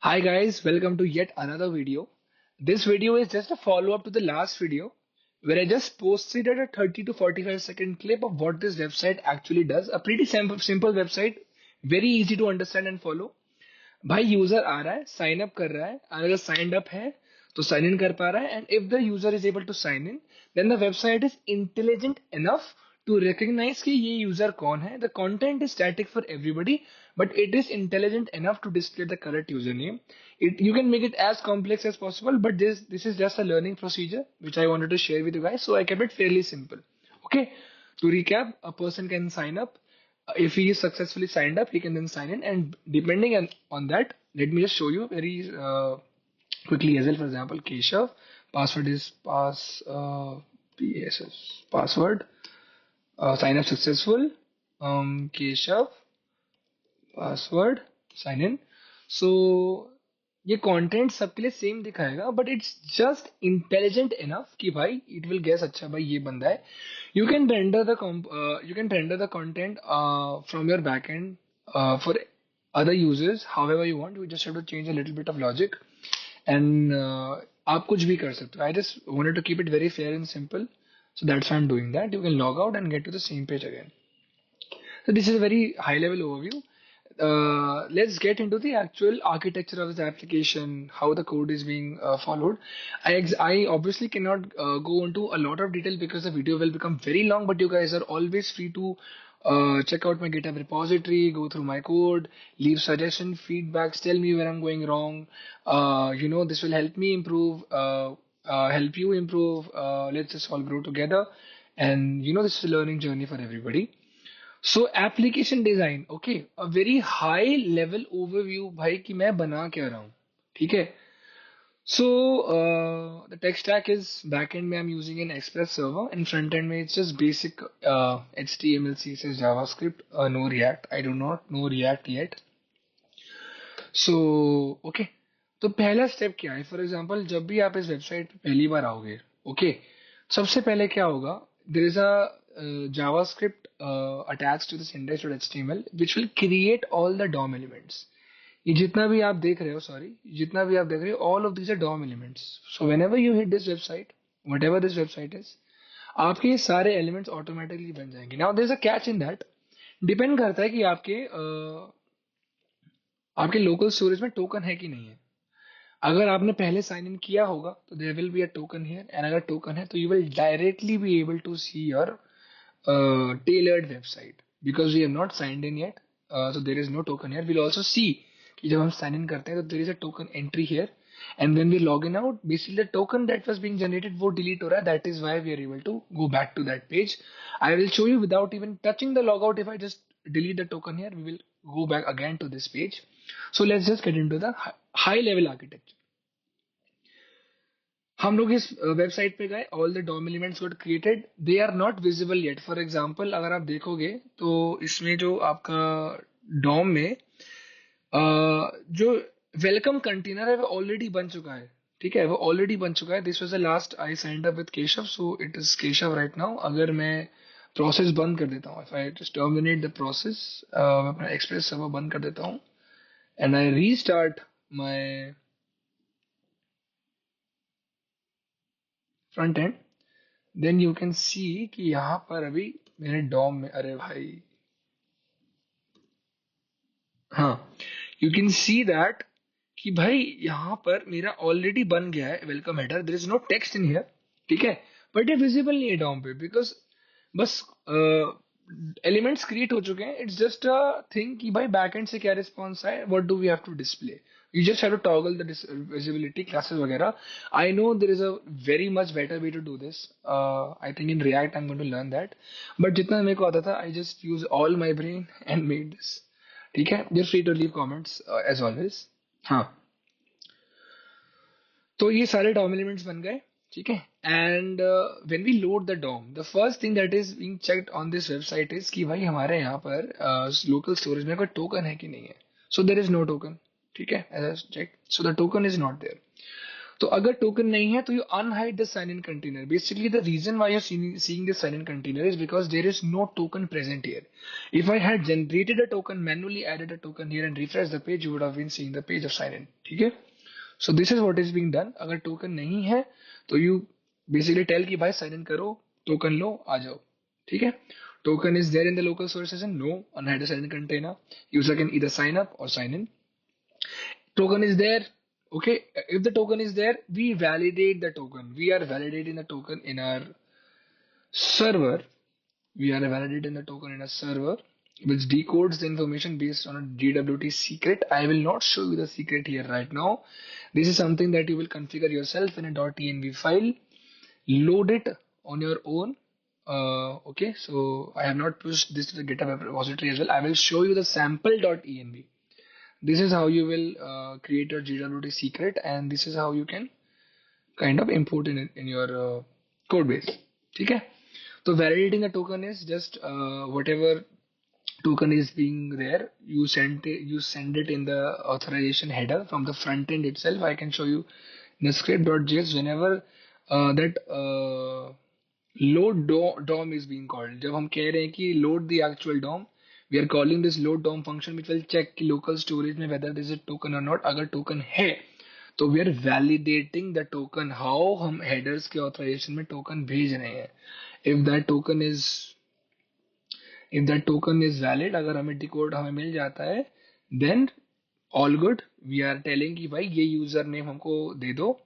Hi guys, welcome to yet another video. This video is just a follow-up to the last video where I just posted a 30 to 45-second clip of what this website actually does. A pretty simple website, very easy to understand and follow. भाई user आ रहा है sign up कर रहा है और अगर signed up है तो साइन इन कर पा रहा है and if the user is able to sign in then the website is intelligent enough to recognize कि ये यूजर कौन है. The content is static for everybody, but it is intelligent enough to display the correct username. You can make it as complex as possible, but this is just a learning procedure which I wanted to share with you guys, so I kept it fairly simple. Okay, to recap, a person can sign up. If he is successfully signed up, he can then sign in, and depending on that, let me just show you very quickly as well. For example, Keshav, password is password. Sign up successful. Keshav, password, sign in. So ये content सबके लिए same दिखाएगा but it's just intelligent enough कि भाई it will guess अच्छा भाई ये बंदा है. You can render the content from your back and for other users however you want. You just have to change a little bit of logic and आप कुछ भी कर सकते हो. I just wanted to keep it very fair and simple, so that's why I'm doing that. You can log out and get to the same page again. So this is a very high level overview. Let's get into the actual architecture of this application, how the code is being followed. I obviously cannot go into a lot of detail because the video will become very long, but you guys are always free to check out my GitHub repository, go through my code, leave suggestion, feedbacks, tell me where I'm going wrong. This will help me improve, help you improve. Let's just all grow together. And this is a learning journey for everybody. So application design, okay, a very high level overview भाई कि मैं बना क्या रहा हूँ, ठीक है. So the tech stack is backend में I'm using an Express server and front end में it's just basic HTML, CSS, JavaScript, no React. I do not know React yet. So okay, तो पहला स्टेप क्या है. For example जब भी आप इस वेबसाइट पे पहली बार आओगे, ओके, सबसे पहले क्या होगा, there is a JavaScript attached to this index.html which will create all the DOM elements. ये जितना भी आप देख रहे हो, सॉरी, जितना भी आप देख रहे हो, all of these are DOM elements. So whenever you hit this website, whatever this website is, आपके ये सारे एलिमेंट्स ऑटोमेटिकली बन जाएंगे. Now there is a catch in that. Depend करता है कि आपके लोकल स्टोरेज में टोकन है कि नहीं है. अगर आपने पहले साइन इन किया होगा तो there will be a token here, and अगर टोकन है तो you will directly be able to see your tailored website. Because we have not signed in yet, so there is no token here. We'll also see कि जब हम sign in करते हैं तो there is a token entry here, and when we log in out, basically the token that was being generated वो delete हो रहा है. That is why we are able to go back to that page. I will show you without even touching the logout. If I just delete the token here, we will go back again to this page. So let's just get into the high level architecture. हम लोग इस website पे गए, all the DOM elements got created, they are not visible yet. For example अगर आप देखोगे तो इसमें जो आपका डॉम में जो वेलकम कंटेनर है वो ऑलरेडी बन चुका है, ठीक है, वो ऑलरेडी बन चुका है. This was the last I signed up with Keshav, so it is Keshav right now. अगर मैं प्रोसेस बंद कर देता हूँ, if I just terminate the process, मैं अपना एक्सप्रेस सर्वर बंद कर देता हूँ and I restart my front end, then you can see कि यहाँ पर अभी मेरे डॉम में, अरे भाई, हाँ, यू कैन सी दैट कि भाई यहाँ पर मेरा ऑलरेडी बन गया है welcome header. There is no text in here, ठीक है, बट ये विजिबल नहीं है डॉम पे बिकॉज बस एलिमेंट्स क्रिएट हो चुके हैं. इट्स जस्ट अ थिंग कि भाई बैकएंड से क्या रिस्पॉन्स है, what do we have to display. You just have to toggle the visibility classes वगैरह. I know there is a very much better way to do this. I think in React I'm going to learn that. But जितना मेरे को आता था, I just use all my brain and made this. ठीक है, you're free to leave comments as always. हाँ, तो ये सारे DOM elements बन गए, ठीक है. And when we load the DOM, the first thing that is being checked on this website is कि भाई हमारे यहाँ पर लोकल स्टोरेज में कोई टोकन है कि नहीं है. So there is no token, ठीक है, as I check, so the token is not there. तो अगर टोकन नहीं है तो you unhide the sign in container. Basically the reason why you're seeing this sign in container is because there is no token present here. If I had generated a token, manually added a token here and refreshed the page, you would have been seeing the page of sign in. ठीक है? So this is what is being done. अगर token नहीं है तो you basically tell कि भाई sign in करो, token लो, आ जाओ. ठीक है? Token is there in the local source session? No. Unhide the sign in container. User can either sign up or sign in. Token is there. Okay, if the token is there, we validate the token. We are validating the token in our server. We are validating the token in a server which decodes the information based on a DWT secret. I will not show you the secret here right now. This is something that you will configure yourself in a .env file. Load it on your own. Okay, so I have not pushed this to the GitHub repository as well. I will show you the sample.env. This is how you will create your GWT secret, and this is how you can kind of import in your code base. ठीक है? So validating the token is just whatever token is being there, you send it in the authorization header from the front end itself. I can show you in the script.js whenever that load DOM is being called. जब हम कह रहे हैं कि load the actual DOM, we are calling this load DOM function which will check कि local storage में whether there is a token or not. अगर token है तो we are validating the token. How हम headers के authorization में token भेज रहे हैं. If that token is valid, अगर हमें decode हमें मिल जाता है, then all good. We are telling कि भाई ये user name हमको दे दो.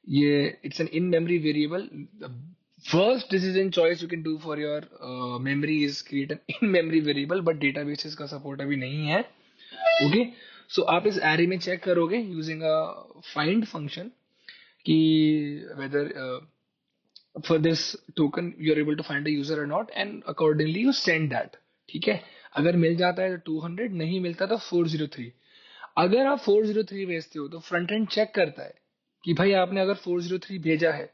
ये it's an in-memory variable. The first decision choice you can do for your memory is create an in-memory variable, but databases का support अभी नहीं है. Okay, so आप इस array में check करोगे using a find function कि whether for this token you are able to find a user or not, and accordingly you send that. ठीक है? अगर मिल जाता है तो 200, नहीं मिलता तो 403. अगर आप 403 भेजते हो तो फ्रंट एंड चेक करता है कि भाई आपने अगर 403 भेजा है,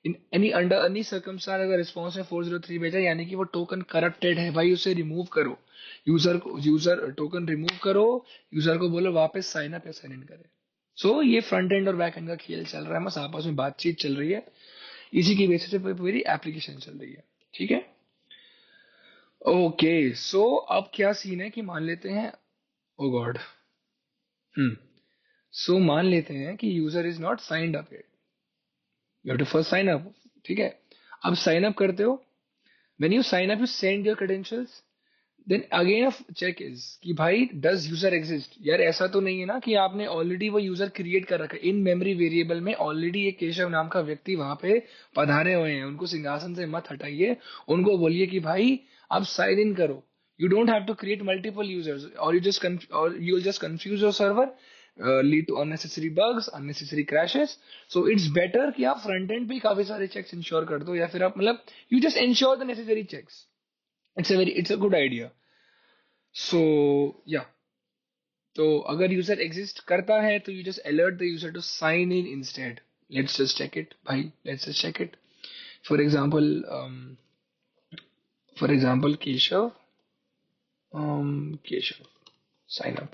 इन अंडर एनी सर्कमस्टांस अगर रिस्पॉन्स में 403 भेजा यानी कि वो टोकन करप्टेड है, भाई उसे रिमूव करो. यूजर टोकन रिमूव करो, यूजर को बोलो वापस साइन अप या साइन इन करे. सो ये फ्रंट एंड और बैक एंड का खेल चल रहा है, बस आपस में बातचीत चल रही है, इसी की बेसिस पे पूरी एप्लीकेशन चल रही है. ठीक है? ओके, सो अब क्या सीन है कि मान लेते हैं, ओ गॉड, सो मान लेते हैं कि user is not signed up yet. You have to first sign up. ठीक है? अब साइन अप करते हो, when you sign up you send your credentials, then again check is कि भाई डज यूजर एग्जिस्ट. यार ऐसा तो नहीं है ना कि आपने ऑलरेडी वो यूजर क्रिएट कर रखा है इन मेमोरी वेरिएबल में, ऑलरेडी एक केशव नाम का व्यक्ति वहां पे पधारे हुए हैं, उनको सिंहासन से मत हटाइए, उनको बोलिए कि भाई आप साइन इन करो. You don't have to create multiple users, or you'll just confuse your server, lead to unnecessary bugs, unnecessary crashes. So it's better कि आप front end पे काफी सारे checks ensure कर दो, या फिर आप मतलब you just ensure the necessary checks. It's a good idea. So yeah. तो अगर यूजर एग्जिस्ट करता है तो you just alert the user to sign in instead. Let's just check it, भाई. Let's just check it. For example, Keshav, sign up.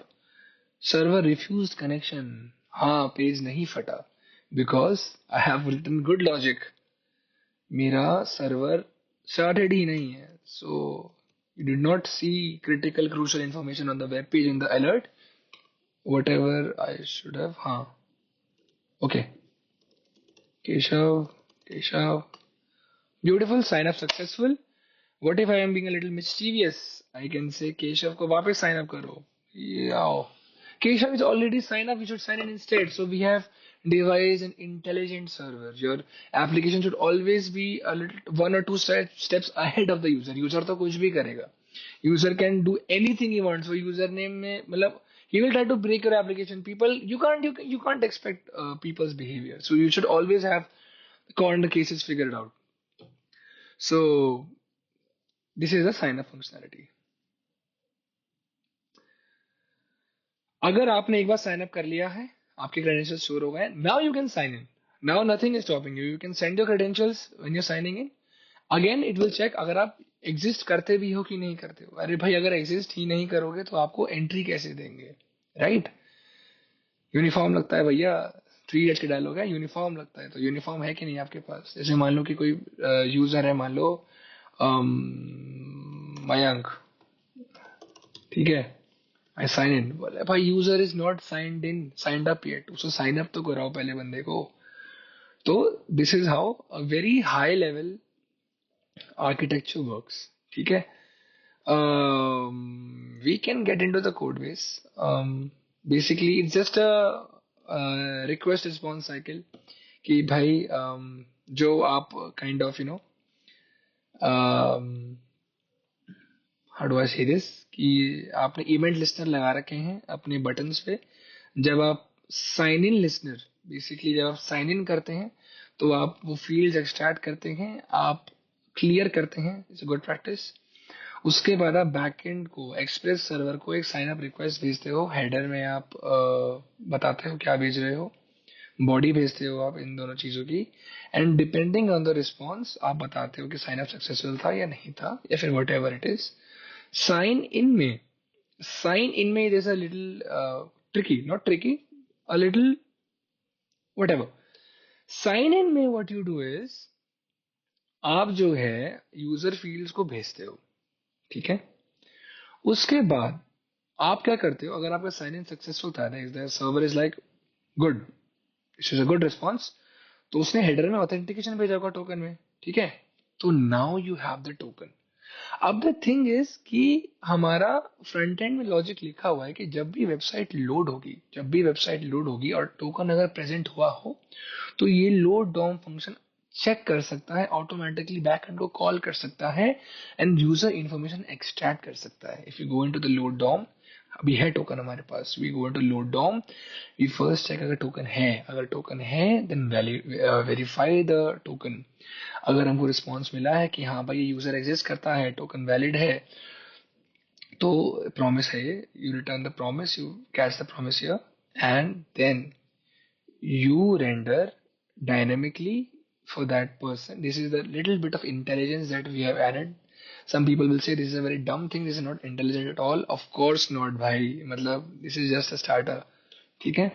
Server refused connection. हाँ, page नहीं फटा because I have written good logic. मेरा server started ही नहीं है, so you did not see critical crucial information on the web page in the alert. Whatever I should have. हाँ, okay. Keshav, beautiful, sign up successful. What if I am being a little mischievous? I can say Keshav को वापस sign up करो. Yeah. Keshav is already signed up. You should sign in instead. So we have devised an intelligent server. Your application should always be a little one or two steps ahead of the user. User तो कुछ भी करेगा. User can do anything he wants. So username में मतलब he will try to break your application. People you can't expect people's behavior. So you should always have corner cases figured out. So this is a sign up functionality. अगर आपने एक बार sign up कर लिया है, आपके credentials store हो गए, now you can sign in. Now nothing is stopping you. You can send your credentials when you signing in. Again it will check अगर आप एग्जिस्ट करते भी हो कि नहीं करते हो. अरे भाई अगर एग्जिस्ट ही नहीं करोगे तो आपको एंट्री कैसे देंगे, राइट? यूनिफॉर्म लगता है भैया, थ्री इडियट्स का डायलॉग है, यूनिफॉर्म लगता है, तो यूनिफॉर्म है कि नहीं आपके पास? जैसे मान लो कि कोई यूजर है, मान लो मयंक, ठीक है, आई साइन इन, बोले भाई user is not signed in, signed up yet, उसको साइन अप तो कराओ पहले बंदे को। तो this is how a very high level architecture works, ठीक है। We can get into the code base. Basically it's just a request response cycle कि भाई जो आप kind of um, how do I say this, कि आपने event listener लगा रखे हैं अपने बटन्स पे। जब आप साइन इन लिसनर, बेसिकली जब आप साइन इन करते हैं तो आप वो फील्ड्स एक्सट्रैक्ट करते हैं, आप क्लियर करते हैं, इट्स अ गुड प्रैक्टिस। उसके बाद आप बैकएंड को, एक्सप्रेस सर्वर को एक साइन अप रिक्वेस्ट भेजते हो, हेडर में आप बताते हो क्या भेज रहे हो, बॉडी भेजते हो आप इन दोनों चीजों की, and depending on the response आप बताते हो कि साइन अप सक्सेसफुल था या नहीं था, या फिर whatever it is. Sign in में साइन इन में is a little tricky, not tricky, a little whatever. Sign in में व्हाट यू डू इज, आप जो है यूजर फील्ड्स को भेजते हो, ठीक है। उसके बाद आप क्या करते हो, अगर आपका साइन इन सक्सेसफुल था, server is like good, this is a good response, तो उसने हेडर में ऑथेंटिकेशन भेजा होगा टोकन में, ठीक है। तो now you have the token. अब द थिंग इज कि हमारा फ्रंट एंड में लॉजिक लिखा हुआ है कि जब भी वेबसाइट लोड होगी और टोकन अगर प्रेजेंट हुआ हो, तो ये लोड डॉम फंक्शन चेक कर सकता है, ऑटोमेटिकली बैकएंड को कॉल कर सकता है, एंड यूजर इंफॉर्मेशन एक्सट्रैक्ट कर सकता है। If you go into the load DOM, अभी है टोकन हमारे पास, we go into load DOM, we first check अगर टोकन है, देन वेरीफाई द टोकन। अगर हमको रिस्पॉन्स मिला है कि हाँ भाई ये यूजर एग्जिस्ट करता है, टोकन वैलिड है, तो प्रॉमिस है ये, you return the promise, you catch the promise here, and then you render dynamically for that person. This is the little bit of intelligence that we have added. Some people will say this is a very dumb thing, this is not intelligent at all. Of course not भाई, मतलब this is just a starter, ठीक है।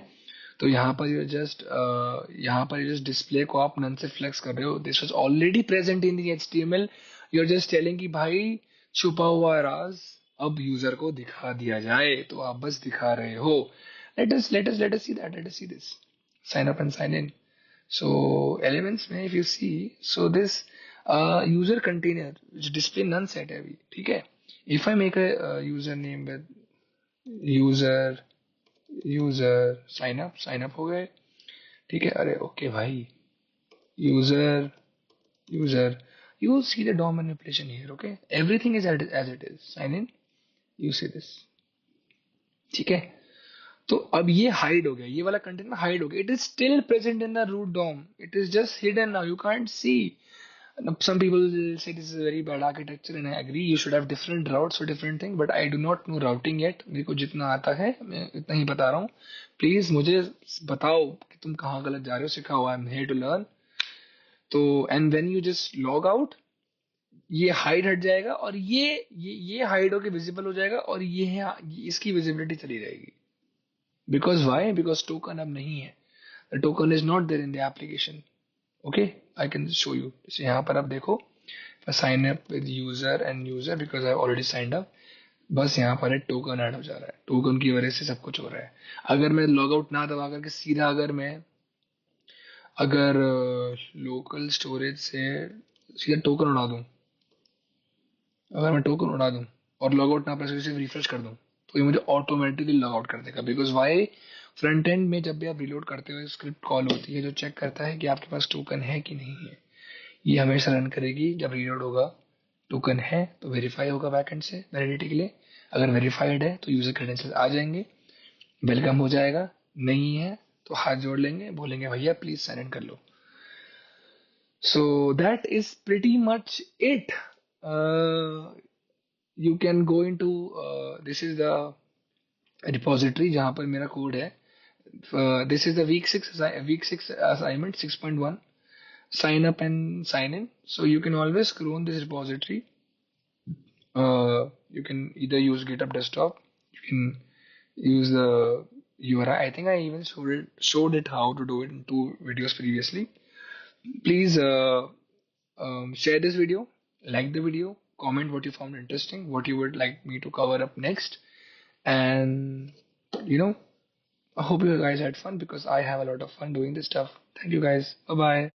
तो यहाँ पर just display को आप none से फ्लेक्स कर रहे हो, this was already present in the HTML, you are just telling कि भाई छुपा हुआ राज अब यूजर को दिखा दिया जाए, तो आप बस दिखा रहे हो। Let us see this. Sign up and sign in. So elements में if you see, so this user container which display none set है अभी, ठीक है। If I make a user name with user sign up हो गए, ठीक है। अरे ओके भाई, user user, you will see the DOM manipulation here, okay, everything is as it is, sign in, you see this, ठीक है। तो अब ये हाइड हो गया, ये वाला कंटेंट में हाइड हो गया, it is still present in the root DOM, it is just hidden now, you can't see. Some people will say this is a very bad architecture and I agree, you should have different routes for different thing, but I do not know routing yet। मेरे को जितना आता है मैं इतना ही बता रहा हूँ, प्लीज मुझे बताओ कि तुम कहाँ गलत जा रहे हो, सिखाओ, I am here to learn. तो and when you just log out, ये हाइड हट जाएगा, और ये हाइड होके विजिबल हो जाएगा, और इसकी विजिबिलिटी चली जाएगी। Because why? Because token अब नहीं है, the token is not there in the application. Okay, I can show you। जैसे यहाँ पर आप देखो, if I sign up with user and user because I have already signed up, बस यहाँ पर एक टोकन ऐड हो जा रहा है, टोकन की वजह से सब कुछ हो रहा है। अगर मैं लॉग आउट ना दबा करके सीधा अगर लोकल स्टोरेज से सीधा टोकन उड़ा दूं, अगर मैं टोकन उड़ा दूं और लॉग आउट ना प्रेस करके सिर्फ रिफ्रेश कर दूं, तो ये मुझे ऑटोमेटिकली लॉग आउट कर देगा। बिकॉज वाई, फ्रंट एंड में जब भी आप रिलोड करते हो स्क्रिप्ट कॉल होती है जो चेक करता है कि आपके पास टोकन है कि नहीं है, ये हमेशा रन करेगी। जब रिलोड होगा, टोकन है तो वेरीफाई होगा बैकएंड से वैलिडिटी के लिए, अगर वेरीफाइड है तो यूजर क्रेडेंशियल आ जाएंगे, वेलकम हो जाएगा, नहीं है तो हाथ जोड़ लेंगे, बोलेंगे भैया प्लीज साइन इन कर लो। So that is pretty much it. You can go in to, this is the repository जहां पर मेरा कोड है। This is the week 6 assignment 6.1, sign up and sign in. So you can always clone this repository. You can either use GitHub Desktop, you can use the URI. I think I even showed it how to do it in two videos previously. Please share this video, like the video, comment what you found interesting, what you would like me to cover up next, and you know, I hope you guys had fun because I have a lot of fun doing this stuff. Thank you guys. Bye bye.